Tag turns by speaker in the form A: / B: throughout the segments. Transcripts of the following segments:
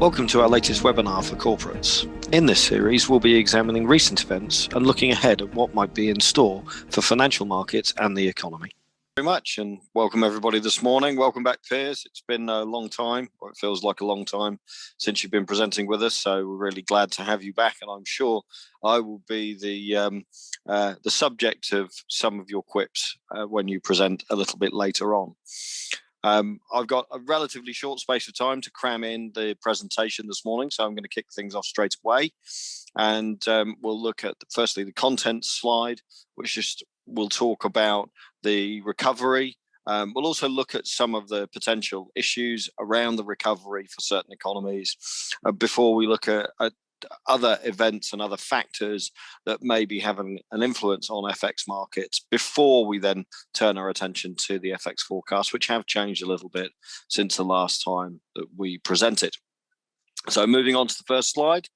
A: Welcome to our latest webinar for corporates. In this series, we'll be examining recent events and looking ahead at what might be in store for financial markets and the economy. Very much, and welcome everybody this morning. Welcome back, Piers. It's been a long time, or it feels like a long time since you've been presenting with us, so we're really glad to have you back, and I'm sure I will be the subject of some of your quips when you present a little bit later on. I've got a relatively short space of time to cram in the presentation this morning, so I'm going to kick things off straight away. And we'll look at, firstly, the content slide, which just will talk about the recovery. We'll also look at some of the potential issues around the recovery for certain economies before we look at other events and other factors that may be having an influence on FX markets before we then turn our attention to the FX forecasts, which have changed a little bit since the last time that we presented. So moving on to the first slide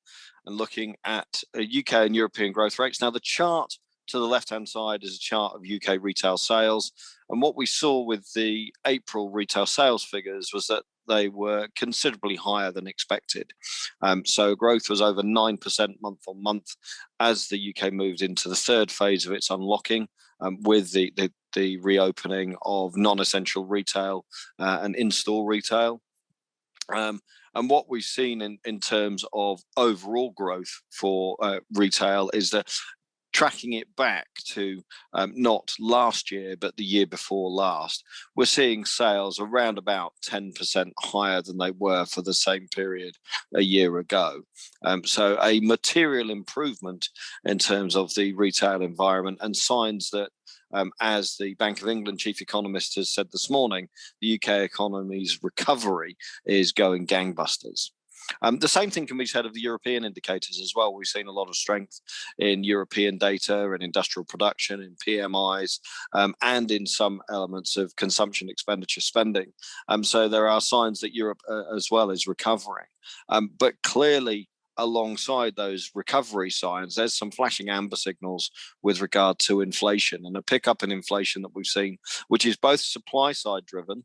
A: and looking at UK and European growth rates. Now the chart to the left-hand side is a chart of UK retail sales. And what we saw with the April retail sales figures was that they were considerably higher than expected. So growth was over 9% month on month as the UK moved into the third phase of its unlocking with the reopening of non-essential retail and in-store retail. And what we've seen in terms of overall growth for retail is that tracking it back to not last year, but the year before last, we're seeing sales around about 10% higher than they were for the same period a year ago. So a material improvement in terms of the retail environment and signs that as the Bank of England chief economist has said this morning, the UK economy's recovery is going gangbusters. The same thing can be said of the European indicators as well. We've seen a lot of strength in European data and industrial production, in PMIs, and in some elements of consumption expenditure spending. So there are signs that Europe as well is recovering. But clearly, alongside those recovery signs, there's some flashing amber signals with regard to inflation and a pickup in inflation that we've seen, which is both supply side driven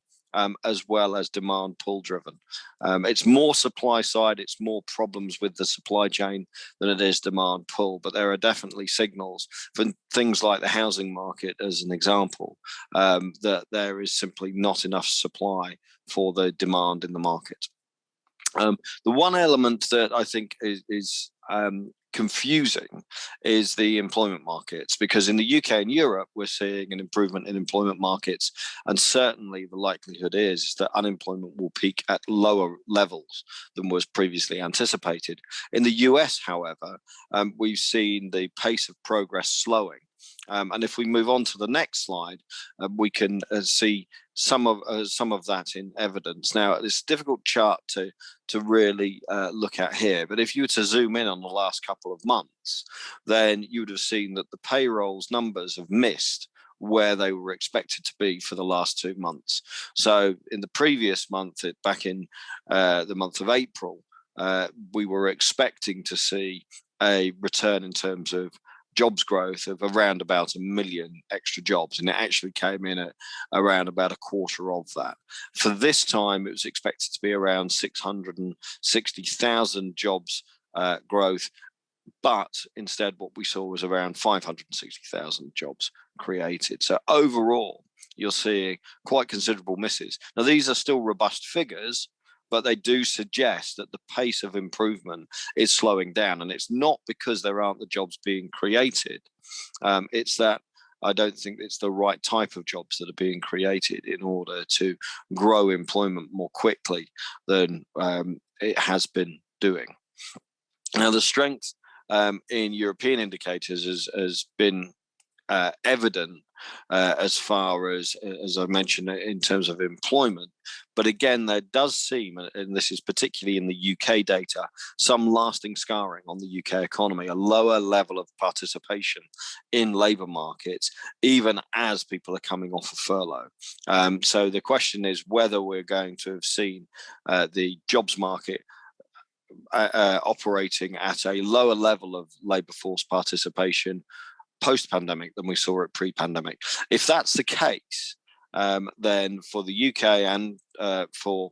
A: as well as demand pull driven. It's more supply side, it's more problems with the supply chain than it is demand pull, but there are definitely signals for things like the housing market as an example, that there is simply not enough supply for the demand in the market. The one element that I think is confusing is the employment markets, because in the UK and Europe we're seeing an improvement in employment markets, and certainly the likelihood is that unemployment will peak at lower levels than was previously anticipated. In the US, however, we've seen the pace of progress slowing. And if we move on to the next slide, we can see some of that in evidence. Now, it's a difficult chart to really look at here, but if you were to zoom in on the last couple of months, then you would have seen that the payrolls numbers have missed where they were expected to be for the last 2 months. So in the previous month, back in the month of April, we were expecting to see a return in terms of jobs growth of around about 1 million extra jobs, and it actually came in at around about a quarter of that. For this time, it was expected to be around 660,000 jobs growth, but instead what we saw was around 560,000 jobs created. So overall, you're seeing quite considerable misses. Now, these are still robust figures, but they do suggest that the pace of improvement is slowing down. And it's not because there aren't the jobs being created. It's that I don't think it's the right type of jobs that are being created in order to grow employment more quickly than it has been doing. Now, the strength in European indicators has been evident as far as I mentioned, in terms of employment. But again, there does seem, and this is particularly in the UK data, some lasting scarring on the UK economy, a lower level of participation in labour markets, even as people are coming off a furlough. So the question is whether we're going to have seen the jobs market operating at a lower level of labour force participation post-pandemic than we saw it pre-pandemic. If that's the case, then for the UK and for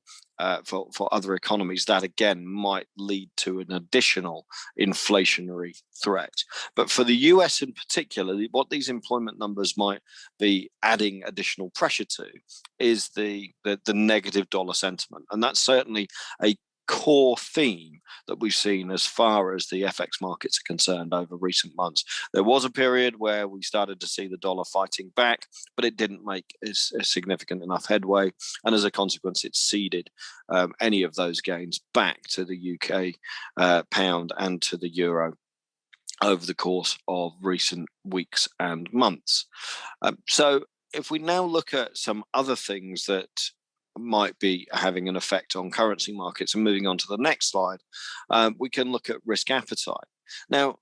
A: other economies, that again might lead to an additional inflationary threat. But for the US in particular, what these employment numbers might be adding additional pressure to is the negative dollar sentiment, and that's certainly a core theme that we've seen as far as the FX markets are concerned over recent months. There was a period where we started to see the dollar fighting back, but it didn't make a significant enough headway, and as a consequence it ceded any of those gains back to the UK pound and to the euro over the course of recent weeks and months. So if we now look at some other things that might be having an effect on currency markets, and moving on to the next slide, we can look at risk appetite. Now,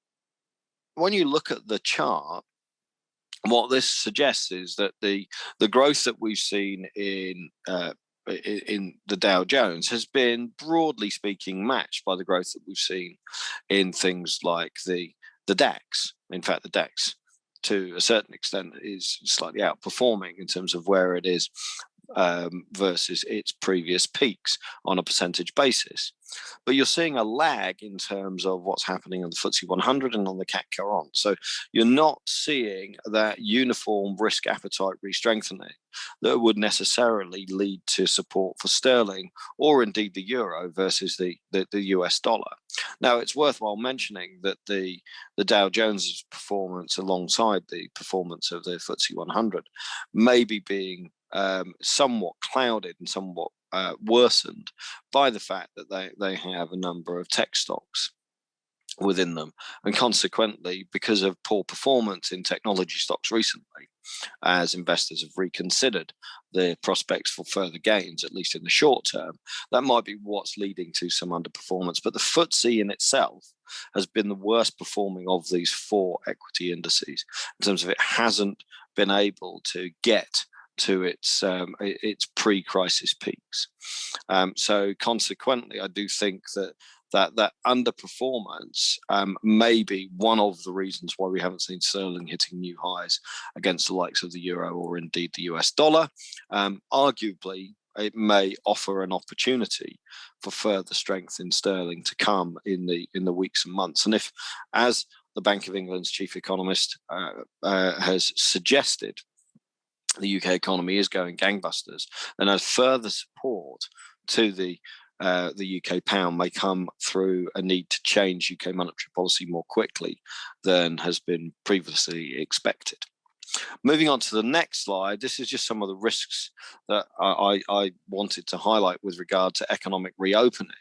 A: when you look at the chart, what this suggests is that the growth that we've seen in the Dow Jones has been, broadly speaking, matched by the growth that we've seen in things like the DAX. In fact, the DAX, to a certain extent, is slightly outperforming in terms of where it is versus its previous peaks on a percentage basis. But you're seeing a lag in terms of what's happening on the FTSE 100 and on the CAC 40. So you're not seeing that uniform risk appetite re-strengthening that would necessarily lead to support for sterling or indeed the euro versus the US dollar. Now, it's worthwhile mentioning that the Dow Jones performance alongside the performance of the FTSE 100 may be being somewhat clouded and somewhat worsened by the fact that they have a number of tech stocks within them, and consequently, because of poor performance in technology stocks recently, as investors have reconsidered the prospects for further gains, at least in the short term, that might be what's leading to some underperformance. But the FTSE in itself has been the worst performing of these four equity indices in terms of it hasn't been able to get to its pre-crisis peaks. So consequently, I do think that underperformance may be one of the reasons why we haven't seen sterling hitting new highs against the likes of the euro or indeed the US dollar. Arguably, it may offer an opportunity for further strength in sterling to come in the weeks and months. And if, as the Bank of England's chief economist has suggested, the UK economy is going gangbusters, and as further support to the UK pound may come through a need to change UK monetary policy more quickly than has been previously expected. Moving on to the next slide, this is just some of the risks that I wanted to highlight with regard to economic reopening.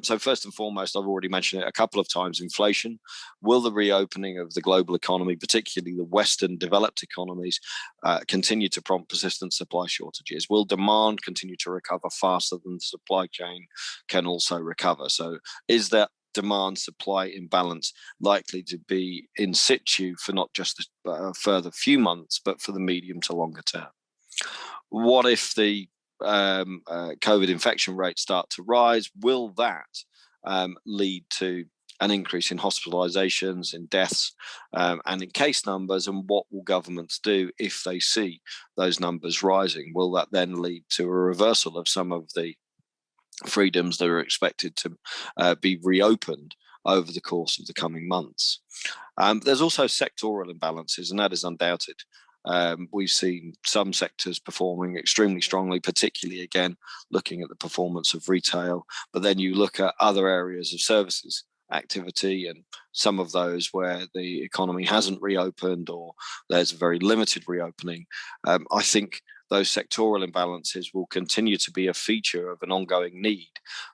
A: So first and foremost, I've already mentioned it a couple of times, inflation. Will the reopening of the global economy, particularly the Western developed economies, continue to prompt persistent supply shortages? Will demand continue to recover faster than the supply chain can also recover? So is that demand supply imbalance likely to be in situ for not just a further few months, but for the medium to longer term? What if the COVID infection rates start to rise? Will that lead to an increase in hospitalizations, in deaths, and in case numbers? And what will governments do if they see those numbers rising? Will that then lead to a reversal of some of the freedoms that are expected to be reopened over the course of the coming months? There's also sectoral imbalances, and that is undoubted. We've seen some sectors performing extremely strongly, particularly, again, looking at the performance of retail. But then you look at other areas of services activity, and some of those where the economy hasn't reopened or there's a very limited reopening. I think those sectoral imbalances will continue to be a feature of an ongoing need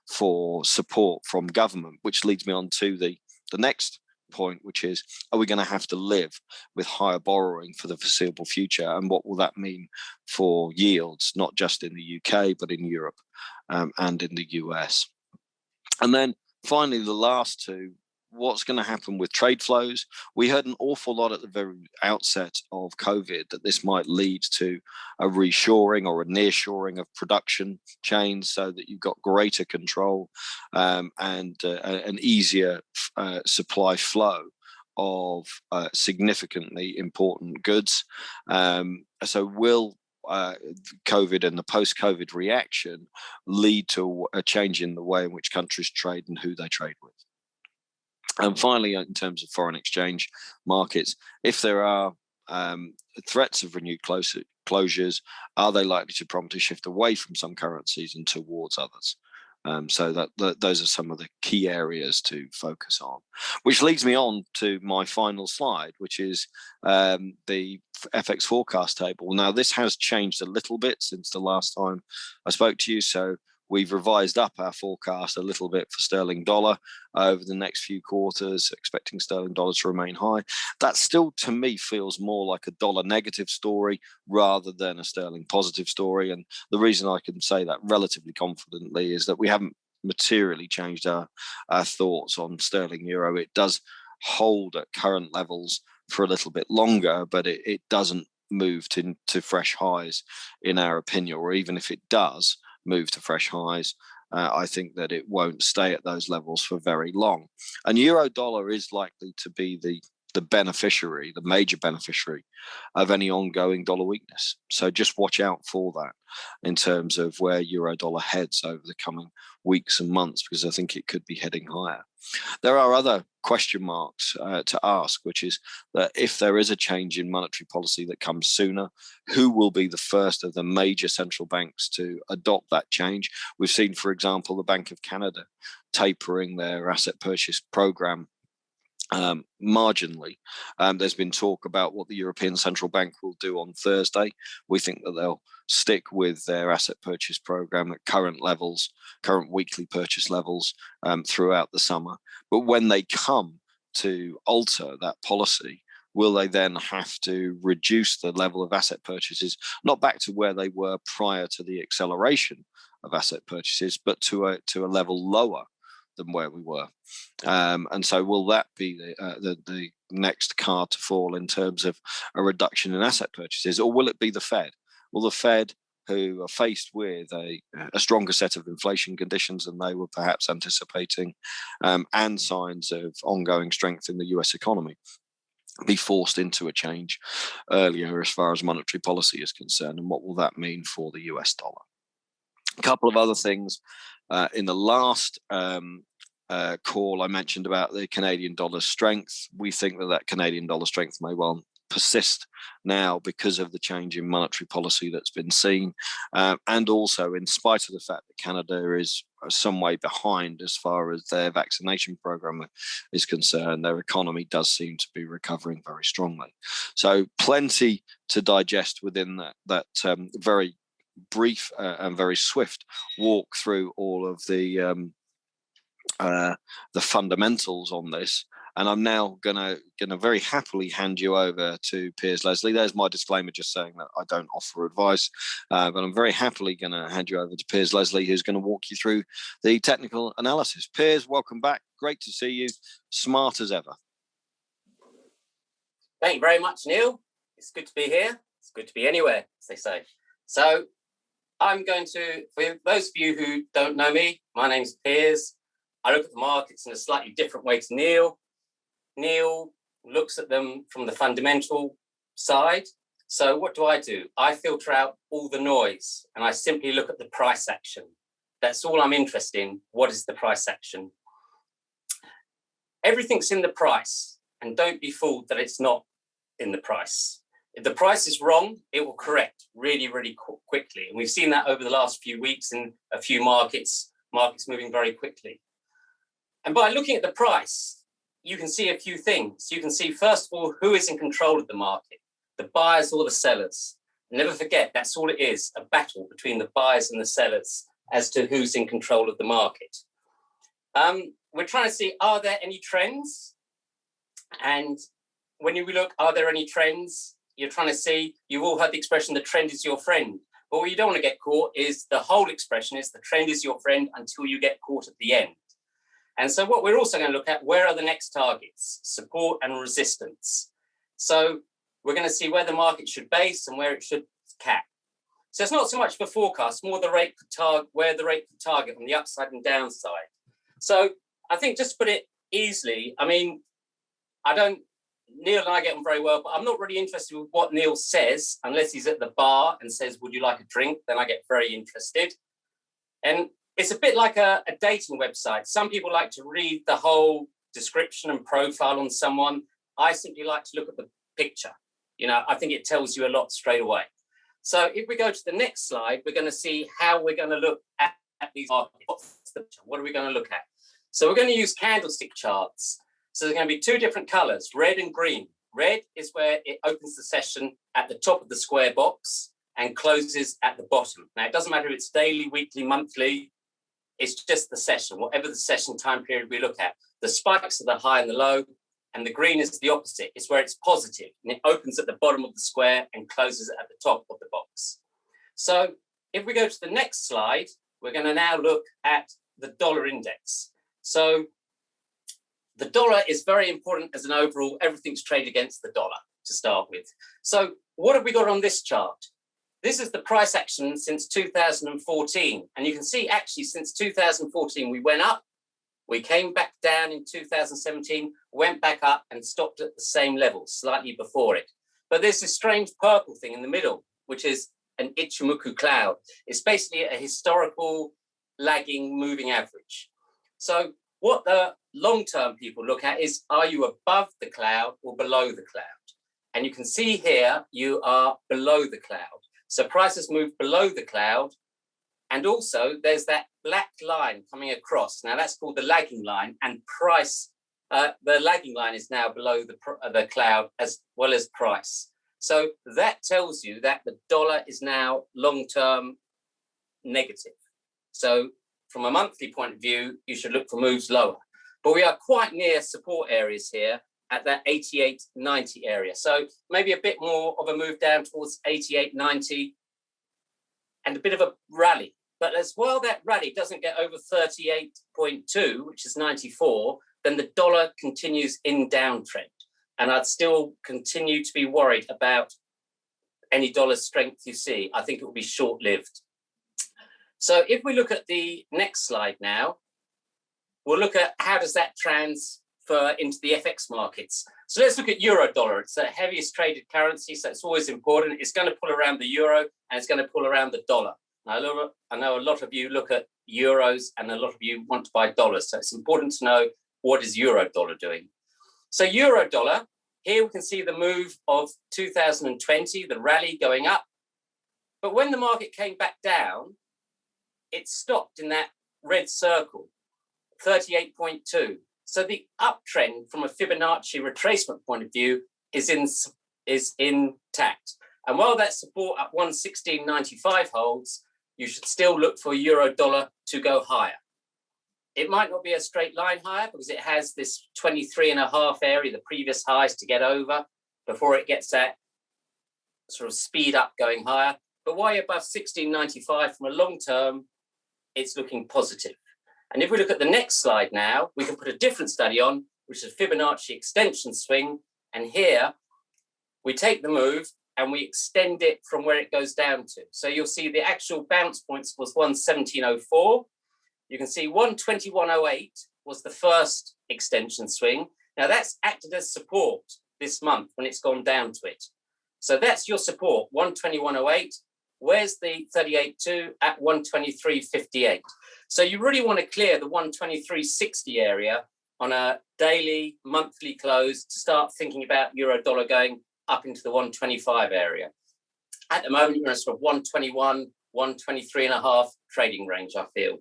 A: for support from government, which leads me on to the next point, which is, are we going to have to live with higher borrowing for the foreseeable future? And what will that mean for yields, not just in the UK, but in Europe and in the US? And then finally, the last two, what's going to happen with trade flows? We heard an awful lot at the very outset of COVID that this might lead to a reshoring or a nearshoring of production chains so that you've got greater control and an easier supply flow of significantly important goods. So will COVID and the post-COVID reaction lead to a change in the way in which countries trade and who they trade with. And finally, in terms of foreign exchange markets, if there are threats of renewed closures, are they likely to prompt a shift away from some currencies and towards others? So those are some of the key areas to focus on, which leads me on to my final slide, which is the FX forecast table. Now, this has changed a little bit since the last time I spoke to you. So we've revised up our forecast a little bit for sterling dollar over the next few quarters, expecting sterling dollar to remain high. That still, to me, feels more like a dollar negative story rather than a sterling positive story. And the reason I can say that relatively confidently is that we haven't materially changed our thoughts on sterling euro. It does hold at current levels for a little bit longer, but it doesn't move to fresh highs, in our opinion, or even if it does move to fresh highs, I think that it won't stay at those levels for very long. And euro dollar is likely to be the beneficiary, the major beneficiary of any ongoing dollar weakness. So just watch out for that in terms of where euro dollar heads over the coming weeks and months, because I think it could be heading higher. There are other question marks to ask, which is that if there is a change in monetary policy that comes sooner, who will be the first of the major central banks to adopt that change? We've seen, for example, the Bank of Canada tapering their asset purchase program marginally. There's been talk about what the European Central Bank will do on Thursday. We think that they'll stick with their asset purchase program at current levels, current weekly purchase levels throughout the summer. But when they come to alter that policy, will they then have to reduce the level of asset purchases, not back to where they were prior to the acceleration of asset purchases, but to a level lower than where we were? And so will that be the next card to fall in terms of a reduction in asset purchases, or will it be the Fed? Will the Fed, who are faced with a stronger set of inflation conditions than they were perhaps anticipating, and signs of ongoing strength in the US economy, be forced into a change earlier as far as monetary policy is concerned? And what will that mean for the US dollar? A couple of other things. In the last call, I mentioned about the Canadian dollar strength. We think that Canadian dollar strength may well persist now because of the change in monetary policy that's been seen, and also in spite of the fact that Canada is some way behind as far as their vaccination program is concerned. Their economy does seem to be recovering very strongly. So plenty to digest within that very brief and very swift walk through all of the fundamentals on this. And I'm now gonna very happily hand you over to Piers Leslie. There's my disclaimer, just saying that I don't offer advice, but I'm very happily gonna hand you over to Piers Leslie, who's gonna walk you through the technical analysis. Piers, welcome back. Great to see you. Smart as ever.
B: Thank you very much, Neil. It's good to be here. It's good to be anywhere, as they say. So I'm going to, for those of you who don't know me, my name's Piers. I look at the markets in a slightly different way to Neil. Neil looks at them from the fundamental side. So what do? I filter out all the noise and I simply look at the price action. That's all I'm interested in. What is the price action? Everything's in the price, and don't be fooled that it's not in the price. If the price is wrong, it will correct really, really quickly. And we've seen that over the last few weeks in a few markets moving very quickly. And by looking at the price, you can see a few things. You can see, first of all, who is in control of the market, the buyers or the sellers. Never forget, that's all it is, a battle between the buyers and the sellers as to who's in control of the market. We're trying to see, are there any trends? And when we look, are there any trends? You're trying to see, you've all heard the expression, the trend is your friend. But what you don't want to get caught is the whole expression is the trend is your friend until you get caught at the end. And so what we're also going to look at, where are the next targets, support and resistance. So we're going to see where the market should base and where it should cap. So it's not so much for forecast, more the rate per target, where the rate per target on the upside and downside. So I think just to put it easily, I mean, I don't Neil and I get on very well, but I'm not really interested with what Neil says unless he's at the bar and says, would you like a drink? Then I get very interested. And it's a bit like a dating website. Some people like to read the whole description and profile on someone. I simply like to look at the picture. You know, I think it tells you a lot straight away. So if we go to the next slide, we're going to see how we're going to look at these markets. What are we going to look at? So we're going to use candlestick charts. So there's going to be two different colors, red and green. Red is where it opens the session at the top of the square box and closes at the bottom. Now, it doesn't matter if it's daily, weekly, monthly. It's just the session, whatever the session time period we look at. The spikes are the high and the low, and the green is the opposite. It's where it's positive, and it opens at the bottom of the square and closes at the top of the box. So if we go to the next slide, we're going to now look at the dollar index. So the dollar is very important as an overall, everything's traded against the dollar to start with. So what have we got on this chart? This is the price action since 2014. And you can see actually since 2014, we went up, we came back down in 2017, went back up and stopped at the same level, slightly before it. But there's this strange purple thing in the middle, which is an Ichimoku cloud. It's basically a historical lagging moving average. So what the long-term people look at is, are you above the cloud or below the cloud? And you can see here, you are below the cloud. So prices move below the cloud. And also there's that black line coming across. Now that's called the lagging line, and price, the lagging line is now below the cloud as well as price. So that tells you that the dollar is now long-term negative. So from a monthly point of view, you should look for moves lower. But we are quite near support areas here at that 88.90 area. So maybe a bit more of a move down towards 88.90 and a bit of a rally. But as well, that rally doesn't get over 38.2, which is 94, then the dollar continues in downtrend. And I'd still continue to be worried about any dollar strength you see. I think it will be short-lived. So if we look at the next slide now, we'll look at how does that transfer into the FX markets. So let's look at euro dollar. It's the heaviest traded currency, so it's always important. It's going to pull around the euro and it's going to pull around the dollar. Now, I know a lot of you look at euros and a lot of you want to buy dollars. So it's important to know what is euro dollar doing. So euro dollar, here we can see the move of 2020, the rally going up. But when the market came back down, it stopped in that red circle, 38.2. So the uptrend from a Fibonacci retracement point of view is intact. And while that support at 116.95 holds, you should still look for euro dollar to go higher. It might not be a straight line higher because it has this 23.5 area, the previous highs to get over before it gets that sort of speed up going higher. But while you're above 16.95 from a long term, it's looking positive. And if we look at the next slide now, we can put a different study on, which is a Fibonacci extension swing. And here we take the move and we extend it from where it goes down to. So you'll see the actual bounce points was 117.04. You can see 121.08 was the first extension swing. Now that's acted as support this month when it's gone down to it. So that's your support, 121.08. Where's the 38.2 at 123.58? So you really want to clear the 123.60 area on a daily, monthly close to start thinking about euro dollar going up into the 125 area. At the moment, you're in a sort of 121, 123.5 trading range, I feel.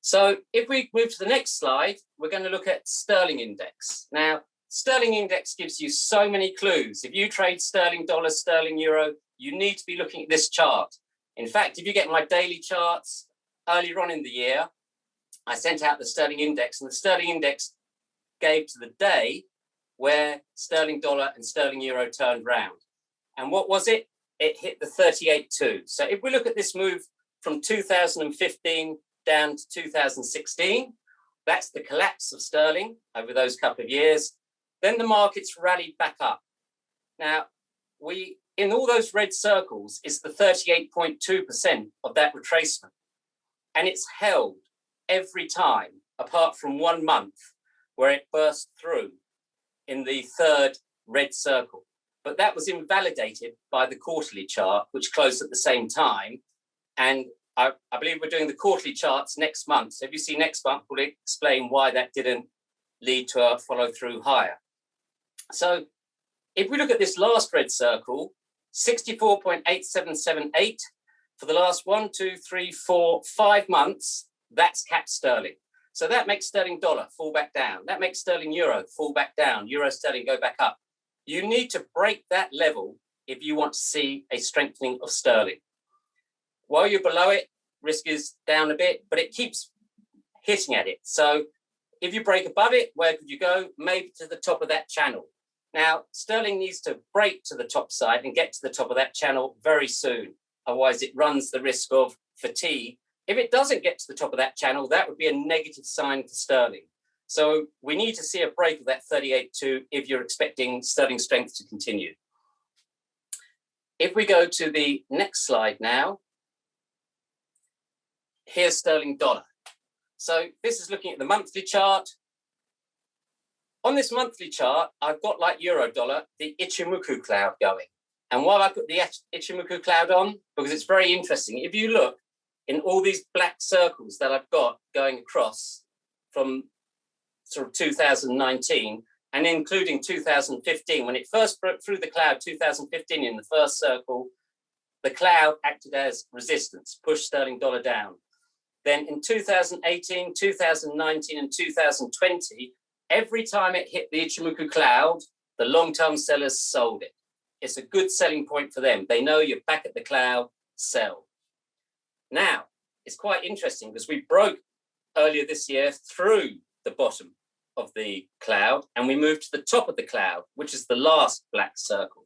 B: So if we move to the next slide, we're going to look at sterling index. Now, sterling index gives you so many clues. If you trade sterling dollar, sterling euro, you need to be looking at this chart. In fact, if you get my daily charts earlier on in the year, I sent out the sterling index, and the sterling index gave to the day where sterling dollar and sterling euro turned round. And what was it? It hit the 38.2. So if we look at this move from 2015 down to 2016, that's the collapse of sterling over those couple of years. Then the markets rallied back up. Now, in all those red circles is the 38.2% of that retracement. And it's held every time, apart from 1 month where it burst through. in the third red circle, but that was invalidated by the quarterly chart, which closed at the same time. And I believe we're doing the quarterly charts next month. So if you see next month, we'll explain why that didn't lead to a follow through higher. So if we look at this last red circle, 64.8778 for the last 1, 2, 3, 4, 5 months, that's capped sterling. So that makes sterling dollar fall back down. That makes sterling euro fall back down, euro sterling go back up. You need to break that level if you want to see a strengthening of sterling. While you're below it, risk is down a bit, but it keeps hitting at it. So if you break above it, where could you go? Maybe to the top of that channel. Now, sterling needs to break to the top side and get to the top of that channel very soon. Otherwise, it runs the risk of fatigue. If it doesn't get to the top of that channel, that would be a negative sign for sterling. So we need to see a break of that 38.2 if you're expecting sterling strength to continue. If we go to the next slide now, here's sterling dollar. So this is looking at the monthly chart. On this monthly chart, I've got, like euro dollar, the Ichimoku cloud going. And why have I put the Ichimoku cloud on? Because it's very interesting. If you look in all these black circles that I've got going across from sort of 2019 and including 2015, when it first broke through the cloud, 2015 in the first circle, the cloud acted as resistance, pushed sterling dollar down. Then in 2018, 2019 and 2020, every time it hit the Ichimoku cloud, the long-term sellers sold it. It's a good selling point for them. They know you're back at the cloud, sell. Now, it's quite interesting because we broke earlier this year through the bottom of the cloud and we moved to the top of the cloud, which is the last black circle.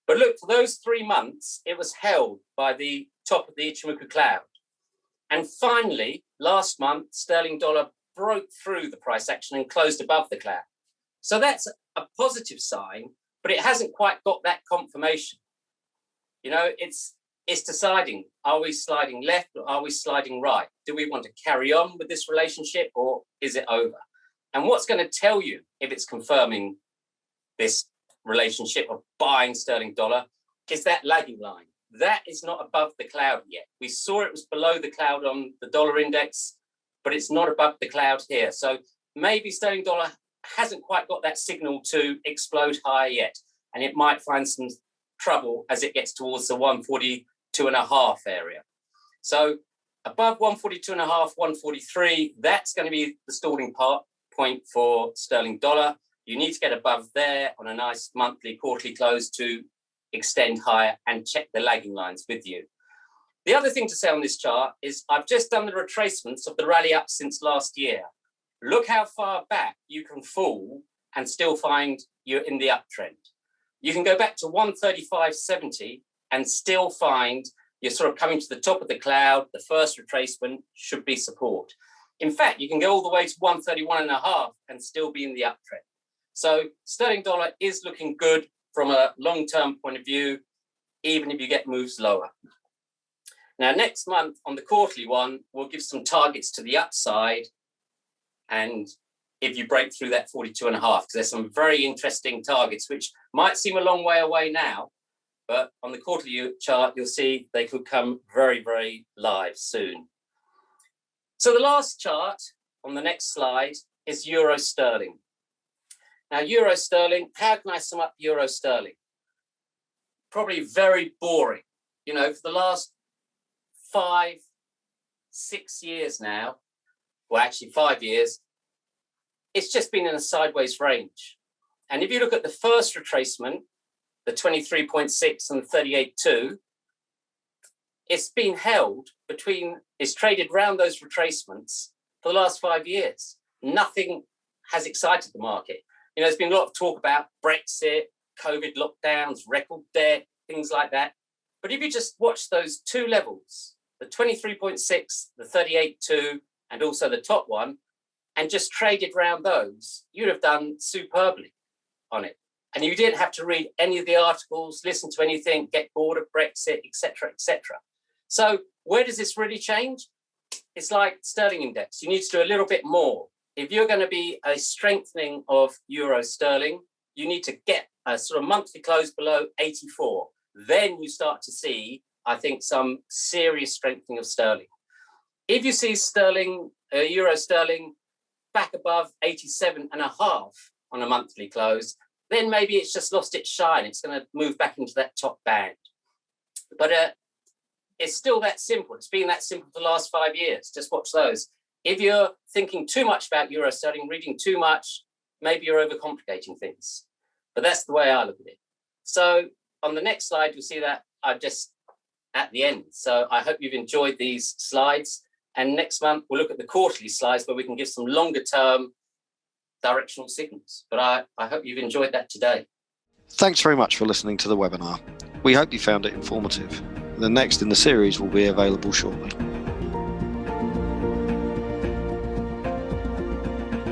B: But look, for those 3 months, it was held by the top of the Ichimoku cloud. And finally, last month, sterling dollar broke through the price action and closed above the cloud. So that's a positive sign, but it hasn't quite got that confirmation. You know, it's deciding, are we sliding left or are we sliding right? Do we want to carry on with this relationship or is it over? And what's going to tell you if it's confirming this relationship of buying sterling dollar is that lagging line. That is not above the cloud yet. We saw it was below the cloud on the dollar index, but it's not above the cloud here. So maybe sterling dollar hasn't quite got that signal to explode higher yet, and it might find some trouble as it gets towards the 142.5 area. So above 142.5, 143, that's going to be the stalling point for sterling dollar. You need to get above there on a nice monthly, quarterly close to extend higher and check the lagging lines with you. The other thing to say on this chart is I've just done the retracements of the rally up since last year. Look how far back you can fall and still find you're in the uptrend. You can go back to 135.70 and still find you're sort of coming to the top of the cloud. The first retracement should be support. In fact, you can go all the way to 131.5 and still be in the uptrend. So sterling dollar is looking good from a long-term point of view, even if you get moves lower. Now, next month on the quarterly one, we'll give some targets to the upside. And if you break through that 42.5, because there's some very interesting targets, which might seem a long way away now, but on the quarterly chart, you'll see they could come very, very live soon. So the last chart on the next slide is euro sterling. Now, euro sterling, how can I sum up euro sterling? Probably very boring. You know, for the last 5, 6 years now, well, actually 5 years, it's just been in a sideways range. And if you look at the first retracement, the 23.6 and 38.2, it's been held between, it's traded around those retracements for the last 5 years. Nothing has excited the market. You know, there's been a lot of talk about Brexit, COVID lockdowns, record debt, things like that. But if you just watch those two levels, the 23.6, the 38.2, and also the top one, and just traded around those, you'd have done superbly on it. And you didn't have to read any of the articles, listen to anything, get bored of Brexit, etc., etc. So where does this really change? It's like sterling index. You need to do a little bit more. if you're going to be a strengthening of euro sterling, you need to get a sort of monthly close below 84. Then you start to see, I think, some serious strengthening of sterling. If you see sterling, euro sterling back above 87.5 on a monthly close, then maybe it's just lost its shine. It's going to move back into that top band. But it's still that simple. It's been that simple for the last 5 years. Just watch those. If you're thinking too much about euro sterling, reading too much, maybe you're overcomplicating things. But that's the way I look at it. So on the next slide, you'll see that I'm just at the end. So I hope you've enjoyed these slides. And next month, we'll look at the quarterly slides where we can give some longer term directional signals. But I hope you've enjoyed that today.
A: Thanks very much for listening to the webinar. We hope you found it informative. The next in the series will be available shortly.